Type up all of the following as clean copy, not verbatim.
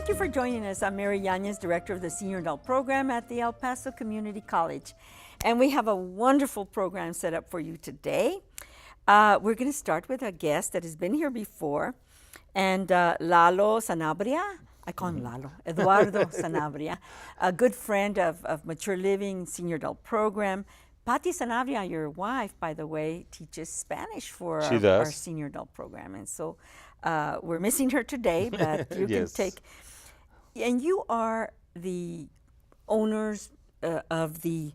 Thank you for joining us. I'm Mary Yanez, Director of the Senior Adult Program at the El Paso Community College. And we have a wonderful program set up for you today. We're going to start with a guest that has been here before, and Lalo Sanabria. I call him Lalo, Eduardo Sanabria, a good friend of Mature Living Senior Adult Program. Patti Sanabria, your wife, by the way, teaches Spanish for our Senior Adult Program. And so we're missing her today, but you can take. And you are the owners of the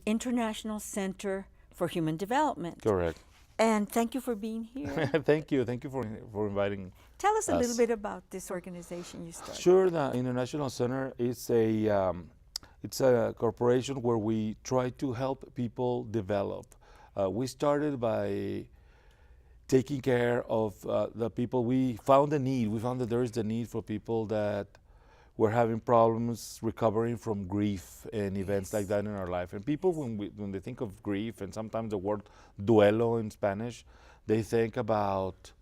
International Center for Human Development. Correct. And thank you for being here. Thank you for inviting. Tell us a little bit about this organization you started. Sure, the International Center is it's a corporation where we try to help people develop. We started by taking care of the people. We found a need. We found that there is the need for people that were having problems recovering from grief and events like that in our life. And people, when they think of grief, and sometimes the word duelo in Spanish, they think about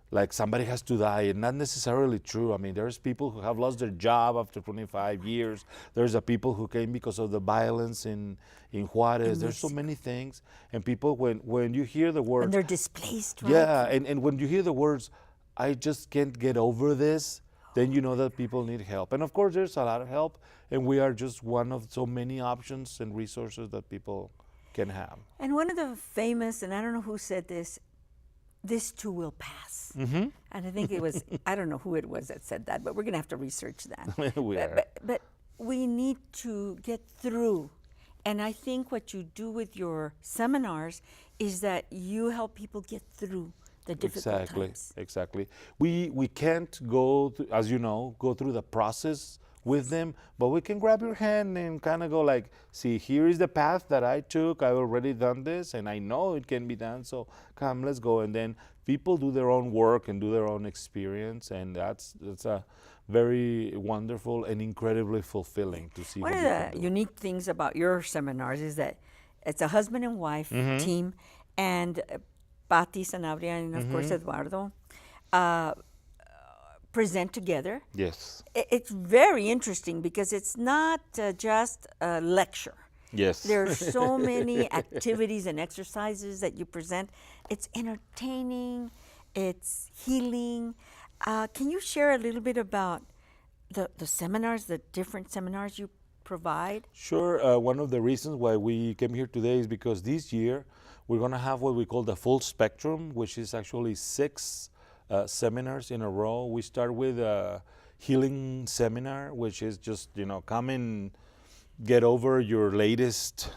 like somebody has to die, and not necessarily true. I mean, there's people who have lost their job after 25 years. There's the people who came because of the violence in Juarez. There's so many things. And people, when you hear the words... And they're displaced, right? Yeah, and when you hear the words, I just can't get over this, then you know that people need help. And of course, there's a lot of help, and we are just one of so many options and resources that people can have. And one of the famous, and I don't know who said this too will pass. Mm-hmm. And I think it was, I don't know who it was that said that, but we're going to have to research that. But we need to get through. And I think what you do with your seminars is that you help people get through the difficult times. Exactly. We can't go, as you know, go through the process with them, but we can grab your hand and kind of go like, see, here is the path that I took. I've already done this, and I know it can be done. So come, let's go. And then people do their own work and do their own experience, and that's a very wonderful and incredibly fulfilling to see. One of the unique things about your seminars is that it's a husband and wife team, and Patti Sanabria and of course Eduardo present together. Yes. It's very interesting because it's not just a lecture. Yes. There are so many activities and exercises that you present. It's entertaining, it's healing. Can you share a little bit about the seminars, the different seminars you provide? Sure. One of the reasons why we came here today is because this year we're going to have what we call the full spectrum, which is actually 6 seminars in a row. We start with a healing seminar, which is just, come and get over your latest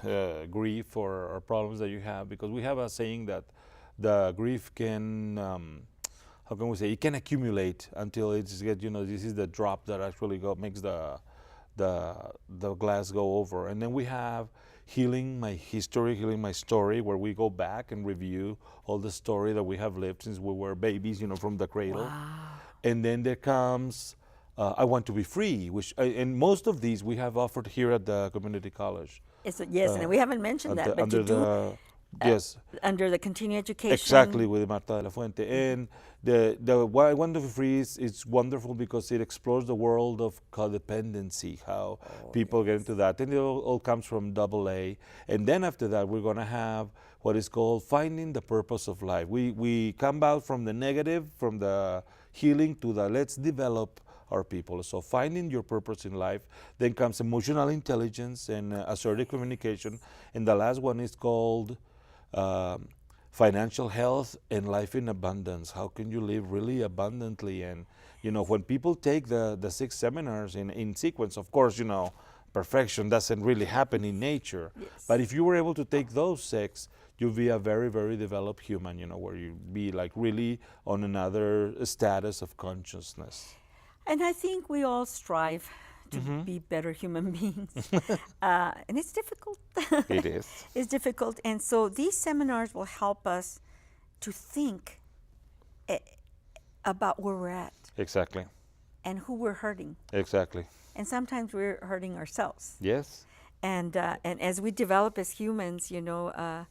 grief or problems that you have, because we have a saying that the grief can, how can we say, it can accumulate until it's this is the drop that actually makes the glass go over. And then we have healing my history, healing my story, where we go back and review all the story that we have lived since we were babies, from the cradle. Wow. And then there comes I Want to Be Free, which and most of these we have offered here at the community college. Yes, and we haven't mentioned that, but you do. Yes. Under the continuing education. Exactly, with Marta de la Fuente. And the I Want to Be Free is wonderful because it explores the world of codependency, how people get into that. And it all comes from AA. And then after that, we're going to have what is called Finding the Purpose of Life. We come out from the negative, from the healing, to the let's develop our people. So finding your purpose in life. Then comes emotional intelligence and assertive communication. And the last one is called financial health and life in abundance. How can you live really abundantly? And when people take the 6 seminars in sequence, of course, perfection doesn't really happen in nature. Yes. But if you were able to take those 6, you'll be a very, very developed human, where you be like really on another status of consciousness. And I think we all strive to be better human beings. And it's difficult. It is. It's difficult. And so these seminars will help us to think about where we're at. Exactly. And who we're hurting. Exactly. And sometimes we're hurting ourselves. Yes. And as we develop as humans, we'll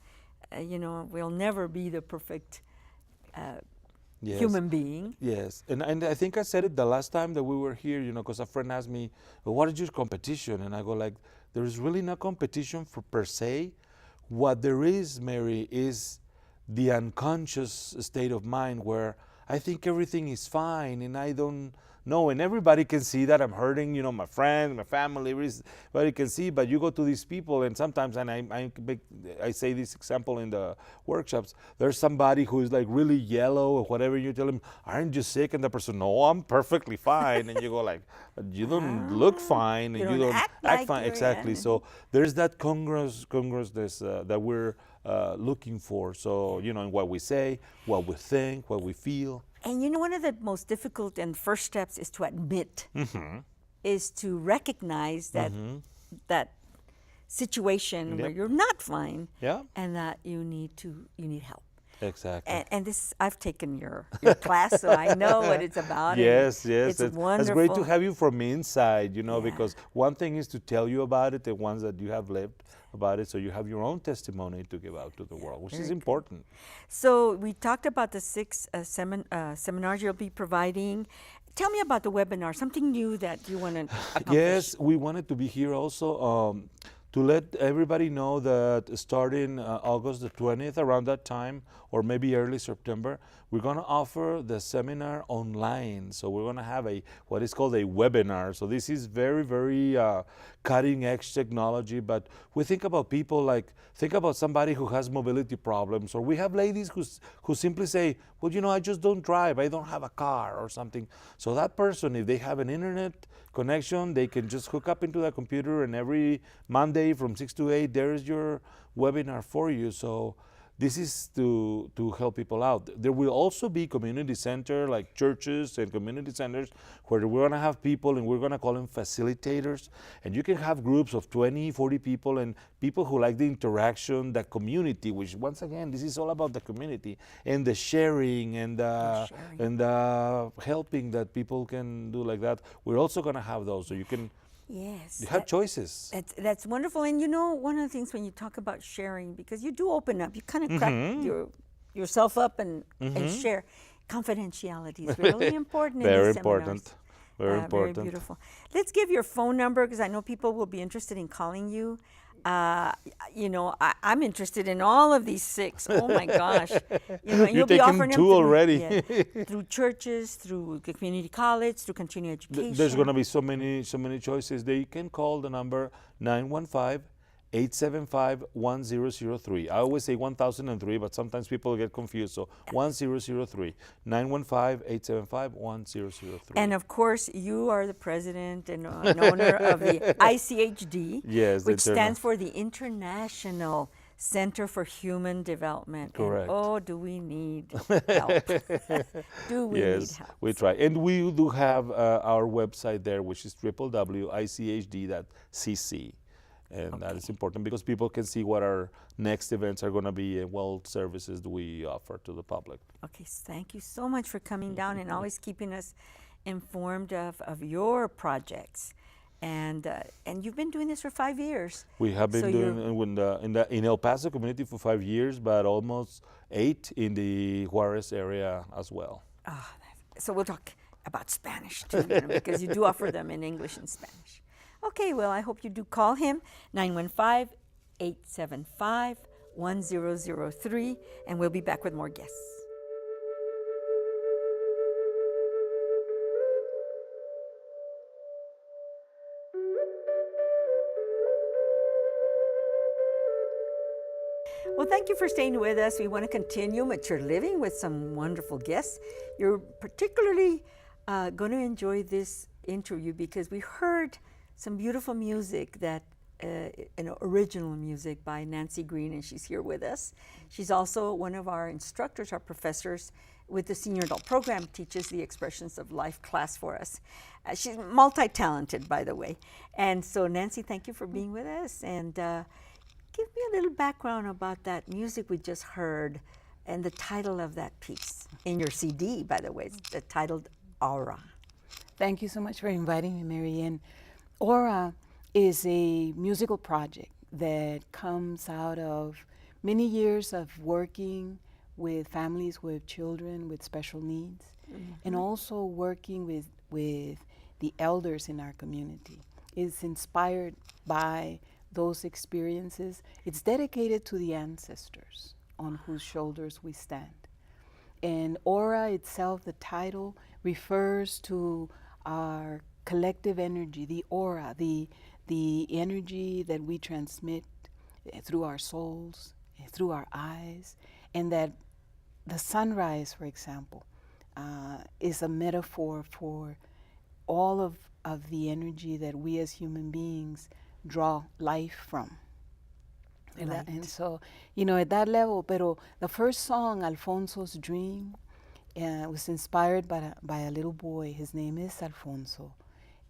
never be the perfect Yes. human being. Yes, and I think I said it the last time that we were here, because a friend asked me, well, what is your competition? And I go like, there is really no competition for per se. What there is, Mary, is the unconscious state of mind where I think everything is fine and I don't know, and everybody can see that I'm hurting, my friends, my family, everybody can see, but you go to these people and sometimes, and I say this example in the workshops, there's somebody who is like really yellow or whatever, you tell them, aren't you sick? And the person, no, I'm perfectly fine. And you go like, but you don't look fine and you don't act like fine. you're Exactly. in. So there's that congruousness that we're looking for. So, in what we say, what we think, what we feel. And one of the most difficult and first steps is to admit, is to recognize that that situation where you're not fine, Yeah. and that you need help. Exactly. And this, I've taken your class, so I know what it's about. Yes, and yes. it's wonderful. It's great to have you from inside, because one thing is to tell you about it, the ones that you have lived about it, so you have your own testimony to give out to the world, which is important. So we talked about the 6 seminars you'll be providing. Tell me about the webinar, something new that you want to accomplish. Yes, we wanted to be here also to let everybody know that starting August the 20th, around that time, or maybe early September, we're going to offer the seminar online. So we're going to have what is called a webinar. So this is very, very cutting edge technology, but we think about people think about somebody who has mobility problems, or we have ladies who simply say, well, I just don't drive, I don't have a car or something. So that person, if they have an internet connection, they can just hook up into the computer, and every Monday from 6 to 8, there is your webinar for you. So this is to help people out. There will also be community center, like churches and community centers, where we're going to have people, and we're going to call them facilitators. And you can have groups of 20, 40 people, and people who like the interaction, the community, which once again, this is all about the community and the sharing and the helping that people can do like that. We're also going to have those, so you can. Yes. You have choices. That's wonderful. And one of the things when you talk about sharing, because you do open up, you kind of crack yourself up and share. Confidentiality is really important in these seminars. Very important. Very beautiful. Let's give your phone number, because I know people will be interested in calling you. I'm interested in all of these 6. Oh my gosh! You're taking 2 already. Through churches, through community college, through continuing education. There's going to be so many choices. They can call the number 915-875-1003. I always say 1003, but sometimes people get confused. So 1003, 915-875-1003. And of course, you are the president and owner of the ICHD, yes, which stands for the International Center for Human Development. Correct. And, oh, do we need help? Do we need help? We try. And we do have our website there, which is www.ichd.cc. And that is important because people can see what our next events are going to be and what services do we offer to the public. Okay, thank you so much for coming down and always keeping us informed of your projects. And you've been doing this for 5 years. We have been doing in El Paso community for 5 years, but almost 8 in the Juarez area as well. So we'll talk about Spanish too, because you do offer them in English and Spanish. Okay, well, I hope you do call him, 915-875-1003, and we'll be back with more guests. Well, thank you for staying with us. We want to continue Mature Living with some wonderful guests. You're particularly going to enjoy this interview because we heard some beautiful music original music by Nancy Green, and she's here with us. She's also one of our instructors, our professors with the Senior Adult Program, teaches the Expressions of Life class for us. She's multi-talented, by the way. And so, Nancy, thank you for being with us. And give me a little background about that music we just heard and the title of that piece in your CD, by the way. It's titled Aura. Thank you so much for inviting me, Marianne. Aura is a musical project that comes out of many years of working with families with children with special needs, and also working with the elders in our community. It's inspired by those experiences. It's dedicated to the ancestors on whose shoulders we stand. And aura itself, the title, refers to our collective energy, the aura, the energy that we transmit through our souls, through our eyes, and that the sunrise, for example, is a metaphor for all of the energy that we as human beings draw life from. And so, at that level, pero the first song, Alfonso's Dream, was inspired by a little boy. His name is Alfonso.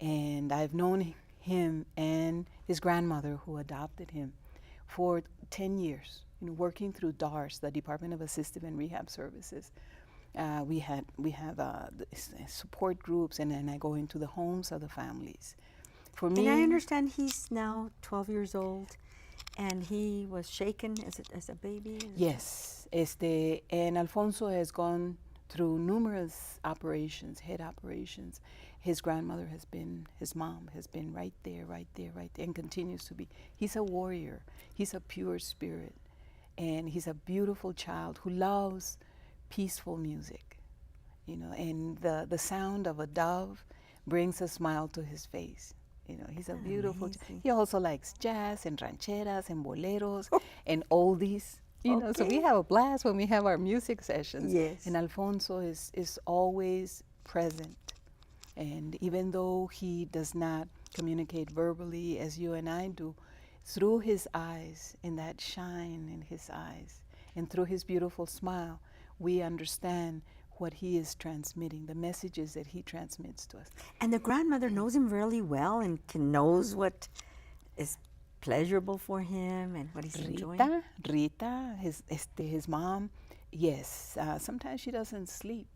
And I've known him and his grandmother, who adopted him, for 10 years, working through DARS, the Department of Assistive and Rehab Services. We have support groups, and then I go into the homes of the families. For me, and I understand he's now 12 years old, and he was shaken as a baby. Yes, and Alfonso has gone through numerous operations, head operations. His grandmother his mom has been right there, and continues to be. He's a warrior. He's a pure spirit, and he's a beautiful child who loves peaceful music, and the sound of a dove brings a smile to his face. He's a beautiful. He also likes jazz and rancheras and boleros and oldies. So we have a blast when we have our music sessions. Yes. And Alfonso is always present. And even though he does not communicate verbally as you and I do, through his eyes and that shine in his eyes, and through his beautiful smile, we understand what he is transmitting, the messages that he transmits to us. And the grandmother knows him really well and knows what is pleasurable for him and what he's enjoying. Rita, his mom, yes. Sometimes she doesn't sleep.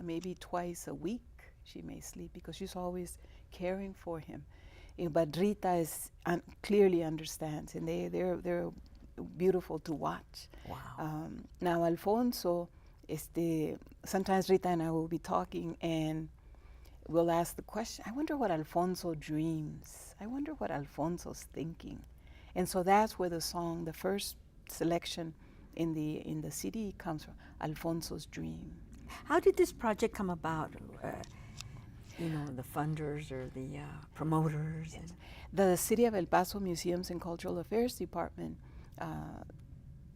Maybe twice a week she may sleep because she's always caring for him. But Rita clearly understands, and they're beautiful to watch. Wow. Now Alfonso, sometimes Rita and I will be talking, and we'll ask the question, I wonder what Alfonso dreams. I wonder what Alfonso's thinking. And so that's where the first selection in the CD comes from, Alfonso's Dream. How did this project come about? The funders or the promoters? Yes. The City of El Paso Museums and Cultural Affairs Department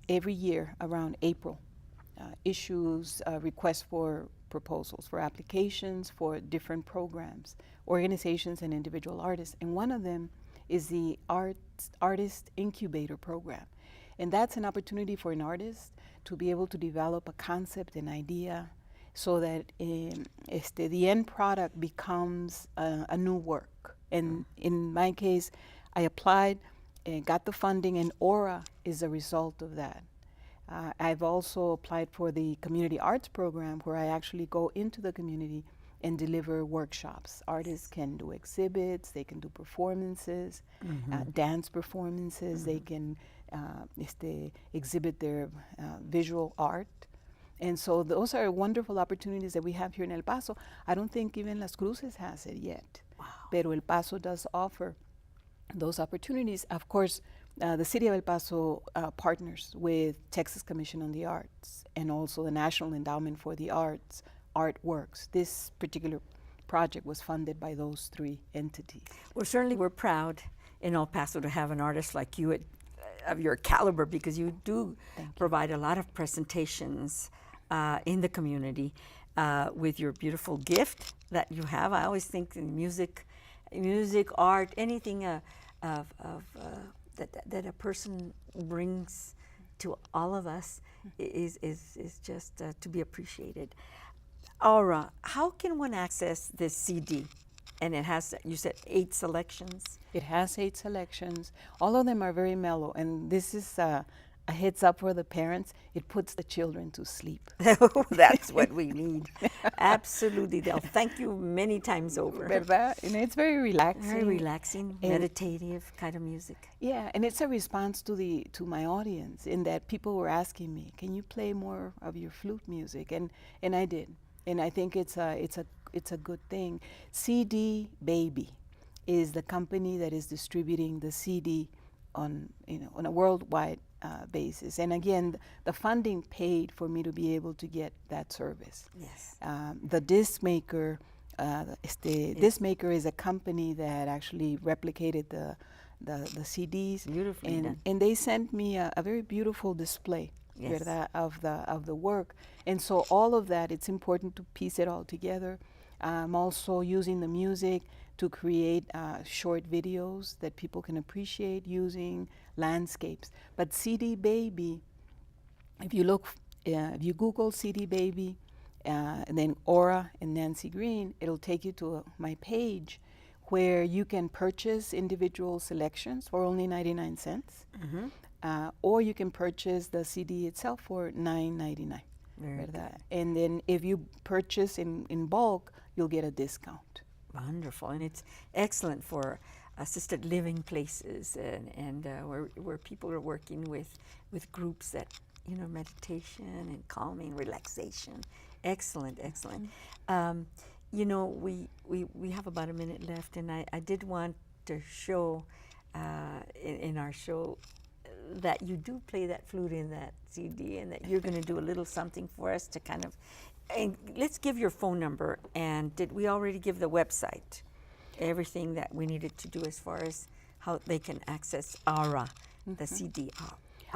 every year around April issues requests for proposals, for applications for different programs, organizations and individual artists. And one of them is the Artist Incubator Program. And that's an opportunity for an artist to be able to develop a concept, an idea, so that the end product becomes a new work. And in my case, I applied and got the funding, and Aura is a result of that. I've also applied for the Community Arts Program, where I actually go into the community and deliver workshops. Artists can do exhibits, they can do performances, dance performances, they can exhibit their visual art. And so those are wonderful opportunities that we have here in El Paso. I don't think even Las Cruces has it yet. Wow. Pero El Paso does offer those opportunities. Of course, the City of El Paso partners with Texas Commission on the Arts and also the National Endowment for the Arts, Artworks. This particular project was funded by those three entities. Well, certainly we're proud in El Paso to have an artist like you of your caliber, because you do provide a lot of presentations in the community with your beautiful gift that you have. I always think in music, art, anything that a person brings to all of us is just to be appreciated. Aura, how can one access this CD? And it has, you said, 8 selections? It has 8 selections. All of them are very mellow, and this is a heads up for the parents, it puts the children to sleep. That's what we need. Absolutely. They'll thank you many times over. ¿Verdad? And it's very relaxing. Very relaxing, And- meditative kind of music. Yeah, and it's a response to my audience in that people were asking me, "Can you play more of your flute music?" And I did, and I think it's a good thing. CD Baby is the company that is distributing the CD on a worldwide basis, and again, the funding paid for me to be able to get that service. Yes. The disc maker, disc maker is a company that actually replicated the CDs. Beautifully done. And they sent me a very beautiful display, Yes. ¿verdad, of the work. And so all of that, it's important to piece it all together. I'm also using the music to create short videos that people can appreciate using landscapes. But CD Baby, if you Google CD Baby, and then Aura and Nancy Green, it'll take you to my page where you can purchase individual selections for only 99 cents, or you can purchase the CD itself for $9.99. Very ¿Verdad? And then if you purchase in bulk, you'll get a discount. Wonderful, and it's excellent for assisted living places and where people are working with groups that, meditation and calming, relaxation. Excellent, excellent. We have about a minute left, and I did want to show in our show that you do play that flute in that CD, and that you're going to do a little something for us to kind of. And let's give your phone number. And did we already give the website? Everything that we needed to do as far as how they can access Aura, the CD.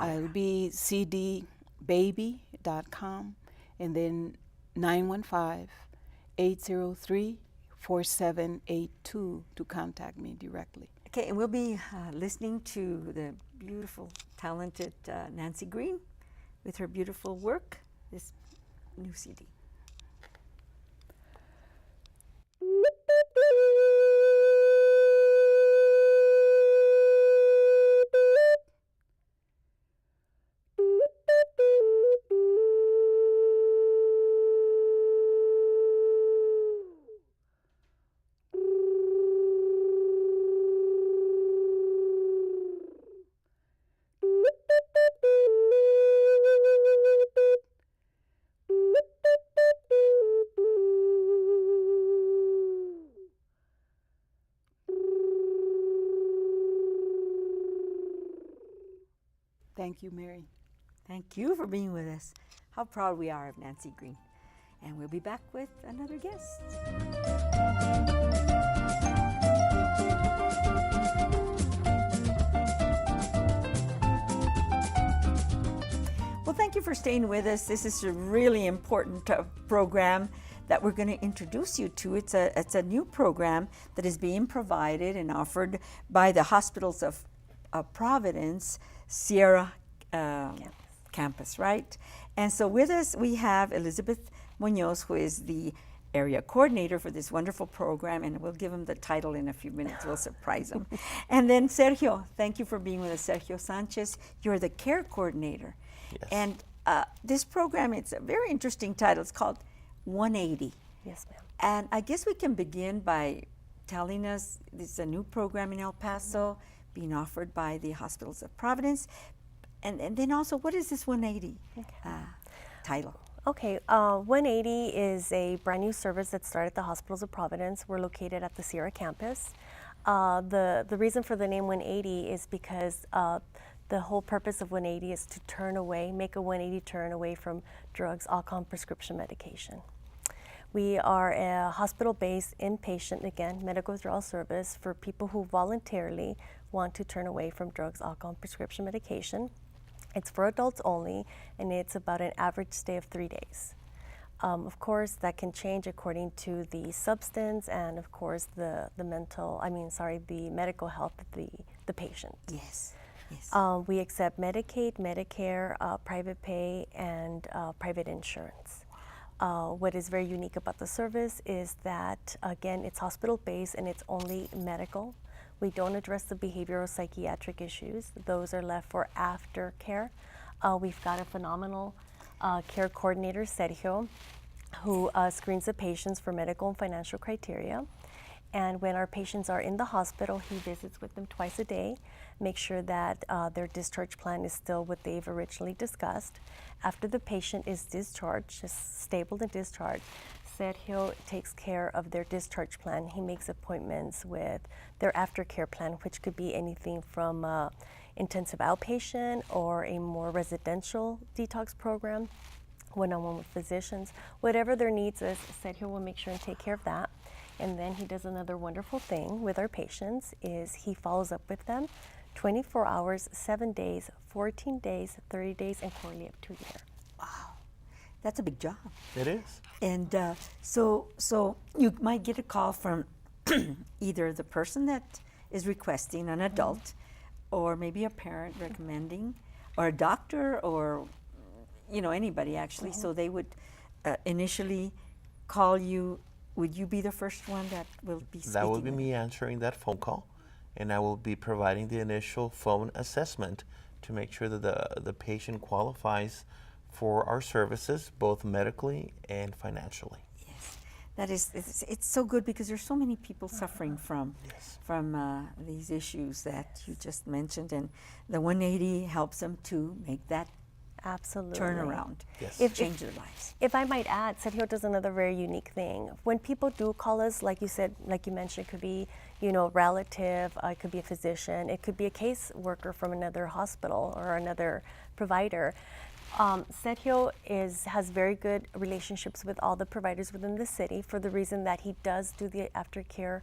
It'll be cdbaby.com, and then 915-803-4782 to contact me directly. Okay, and we'll be listening to the beautiful, talented Nancy Green with her beautiful work, this new CD. Thank you, Mary. Thank you for being with us. How proud we are of Nancy Green. And we'll be back with another guest. Well, thank you for staying with us. This is a really important program that we're going to introduce you to. It's a new program that is being provided and offered by the Hospitals of Providence Sierra campus, right? And so with us we have Elizabeth Munoz, who is the area coordinator for this wonderful program, and we'll give him the title in a few minutes. We'll surprise him. And then Sergio, thank you for being with us. Sergio Sanchez, you're the care coordinator. Yes. And this program, it's a very interesting title. It's called 180. Yes, ma'am. And I guess we can begin by telling us this is a new program in El Paso being offered by the Hospitals of Providence. And then also, what is this 180 title? Okay, 180 is a brand new service that started at the Hospitals of Providence. We're located at the Sierra campus. The reason for the name 180 is because the whole purpose of 180 is to make a 180 turn away from drugs, alcohol, and prescription medication. We are a hospital-based inpatient, again, medical withdrawal service for people who voluntarily want to turn away from drugs, alcohol, and prescription medication. It's for adults only, and it's about an average stay of 3 days. Of course, that can change according to the substance and, of course, the medical health of the patient. Yes, yes. We accept Medicaid, Medicare, private pay, and private insurance. What is very unique about the service is that, again, it's hospital-based and it's only medical. We don't address the behavioral psychiatric issues. Those are left for aftercare. We've got a phenomenal care coordinator, Sergio, who screens the patients for medical and financial criteria. And when our patients are in the hospital, he visits with them twice a day, makes sure that their discharge plan is still what they've originally discussed. After the patient is discharged, is stable and discharged, Sergio takes care of their discharge plan. He makes appointments with their aftercare plan, which could be anything from intensive outpatient or a more residential detox program, one-on-one with physicians. Whatever their needs is, Sergio will make sure and take care of that. And then he does another wonderful thing with our patients is he follows up with them 24 hours, 7 days, 14 days, 30 days, and quarterly up to a year. That's a big job. It is. And so you might get a call from either the person that is requesting, an adult, or maybe a parent recommending, or a doctor, or anybody actually. So they would initially call you. Would you be the first one that will be speaking? That will be with me answering that phone call, and I will be providing the initial phone assessment to make sure that the patient qualifies for our services, both medically and financially. Yes, that is. It's so good because there's so many people suffering from these issues that you just mentioned, and the 180 helps them to make that Absolutely. turnaround, Yes. change their lives. If I might add, Sergio does another very unique thing. When people do call us, like you said, like you mentioned, it could be, relative, it could be a physician, it could be a case worker from another hospital or another provider. Sergio has very good relationships with all the providers within the city for the reason that he does do the aftercare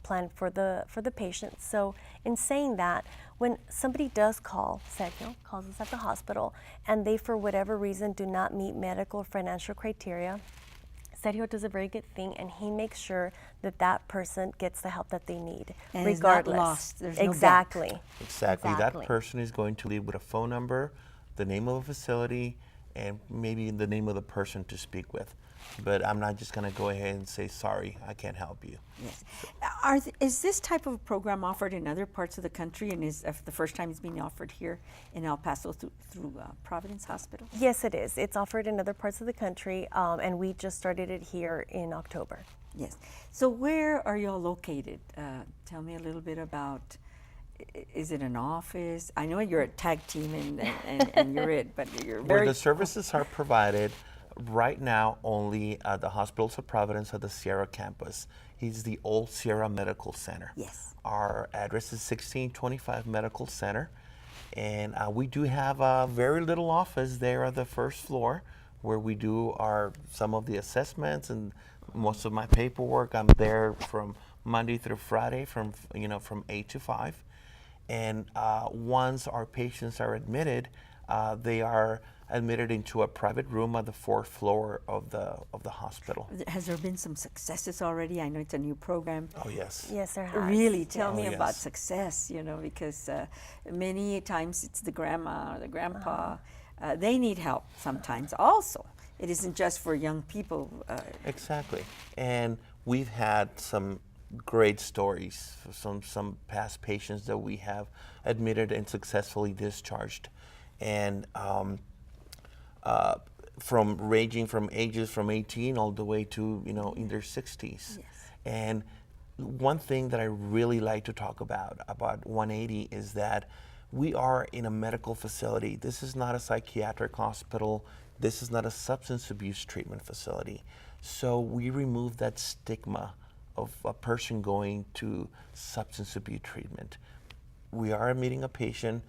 plan for the patient. So in saying that, when somebody does call, Sergio calls us at the hospital, and they for whatever reason do not meet medical or financial criteria, Sergio does a very good thing, and he makes sure that that person gets the help that they need, And is not regardless. lost. There's no gap. Exactly. Exactly. Exactly. That person is going to leave with a phone number, the name of a facility, and maybe the name of the person to speak with. But I'm not just going to go ahead and say, sorry, I can't help you. Yes. Is this type of program offered in other parts of the country, and is the first time it's being offered here in El Paso through Providence Hospital? Yes, it is. It's offered in other parts of the country, and we just started it here in October. Yes. So where are y'all located? Tell me a little bit about. Is it an office? I know you're a tag team and you're it, but you're Where very. the services are provided right now only at the Hospitals of Providence at the Sierra campus. He's the old Sierra Medical Center. Yes. Our address is 1625 Medical Center. And we do have a very little office there at the first floor where we do some of the assessments and most of my paperwork. I'm there from Monday through Friday from 8 to 5. And once our patients are admitted, they are admitted into a private room at the 4th floor of the hospital. Has there been some successes already? I know it's a new program. Oh yes. Yes, there has. Really, tell Yes. me Oh, about yes. success, because many times it's the grandma or the grandpa. They need help sometimes also. It isn't just for young people. Exactly. And we've had some great stories from some past patients that we have admitted and successfully discharged. And ranging from ages from 18 all the way to in their 60s. Yes. And one thing that I really like to talk about 180 is that we are in a medical facility. This is not a psychiatric hospital. This is not a substance abuse treatment facility. So we remove that stigma of a person going to substance abuse treatment. We are admitting a patient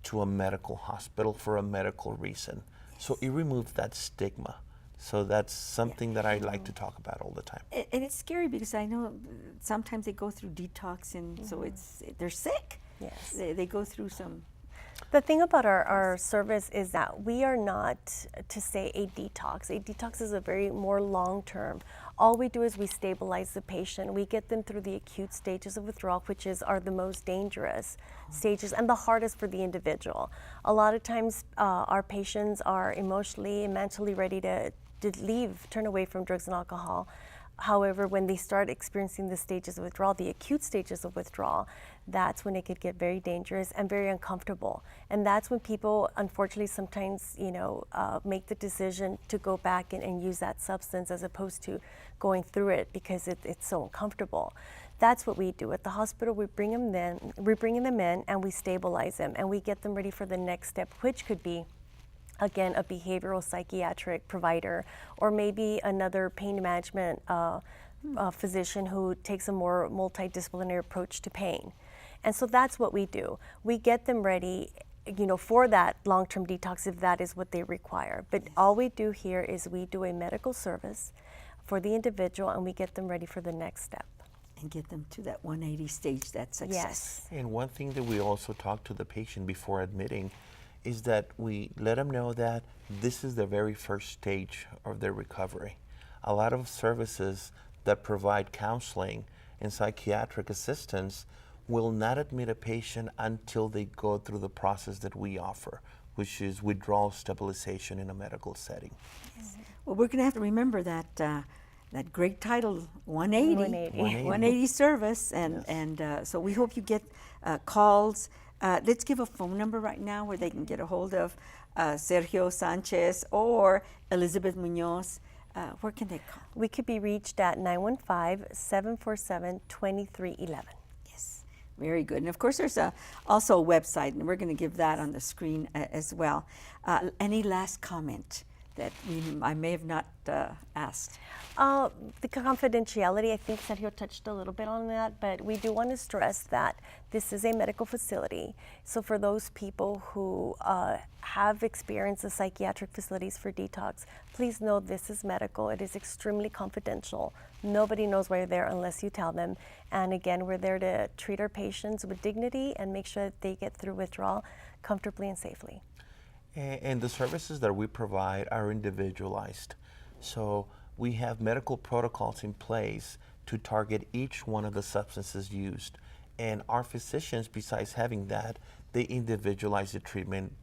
to a medical hospital for a medical reason. So it removes that stigma. So that's something that I like to talk about all the time. And it's scary because I know sometimes they go through detox, and so they're sick. Yes. They go through some. The thing about our service is that we are not to say a detox. A detox is a very more long term. All we do is we stabilize the patient. We get them through the acute stages of withdrawal, which are the most dangerous stages and the hardest for the individual. A lot of times our patients are emotionally and mentally ready to leave, turn away from drugs and alcohol. However, when they start experiencing the stages of withdrawal, the acute stages of withdrawal, that's when it could get very dangerous and very uncomfortable. And that's when people, unfortunately, sometimes, make the decision to go back and use that substance as opposed to going through it because it's so uncomfortable. That's what we do at the hospital. We bring them in and we stabilize them and we get them ready for the next step, which could be, again, a behavioral psychiatric provider, or maybe another pain management physician who takes a more multidisciplinary approach to pain. And so that's what we do. We get them ready, for that long-term detox if that is what they require. But all we do here is we do a medical service for the individual and we get them ready for the next step. And get them to that 180 stage, that success. Yes. And one thing that we also talk to the patient before admitting is that we let them know that this is the very first stage of their recovery. A lot of services that provide counseling and psychiatric assistance will not admit a patient until they go through the process that we offer, which is withdrawal stabilization in a medical setting. Well, we're going to have to remember that that great title, 180, 180. 180 service, and so we hope you get calls. Let's give a phone number right now where they can get a hold of Sergio Sanchez or Elizabeth Munoz. Where can they call? We could be reached at 915-747-2311. Yes, very good. And of course, there's also a website, and we're going to give that on the screen as well. Any last comment that I may have not asked? The confidentiality, I think Sergio touched a little bit on that, but we do want to stress that this is a medical facility. So for those people who have experienced the psychiatric facilities for detox, please know this is medical. It is extremely confidential. Nobody knows why you're there unless you tell them. And again, we're there to treat our patients with dignity and make sure that they get through withdrawal comfortably and safely. And the services that we provide are individualized. So we have medical protocols in place to target each one of the substances used. And our physicians, besides having that, they individualize the treatment,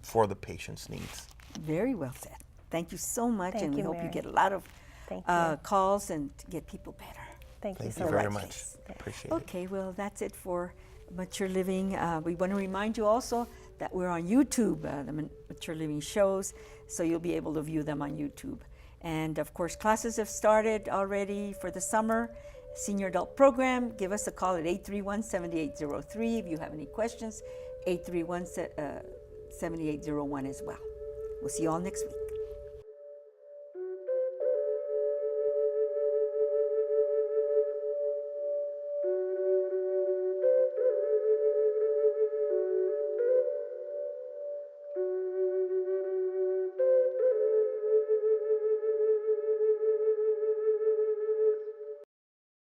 for the patient's needs. Very well said. Thank you so much, Thank and we you, hope you Mary. get a lot of Thank you. calls and get people better. Thank you Thank so you very much. much. Appreciate it. Okay, well, that's it for Mature Living. We want to remind you also that we're on YouTube, the Mature Living shows, so you'll be able to view them on YouTube. And of course, classes have started already for the summer senior adult program. Give us a call at 831-7803 if you have any questions, 831-7801 as well. We'll see you all next week.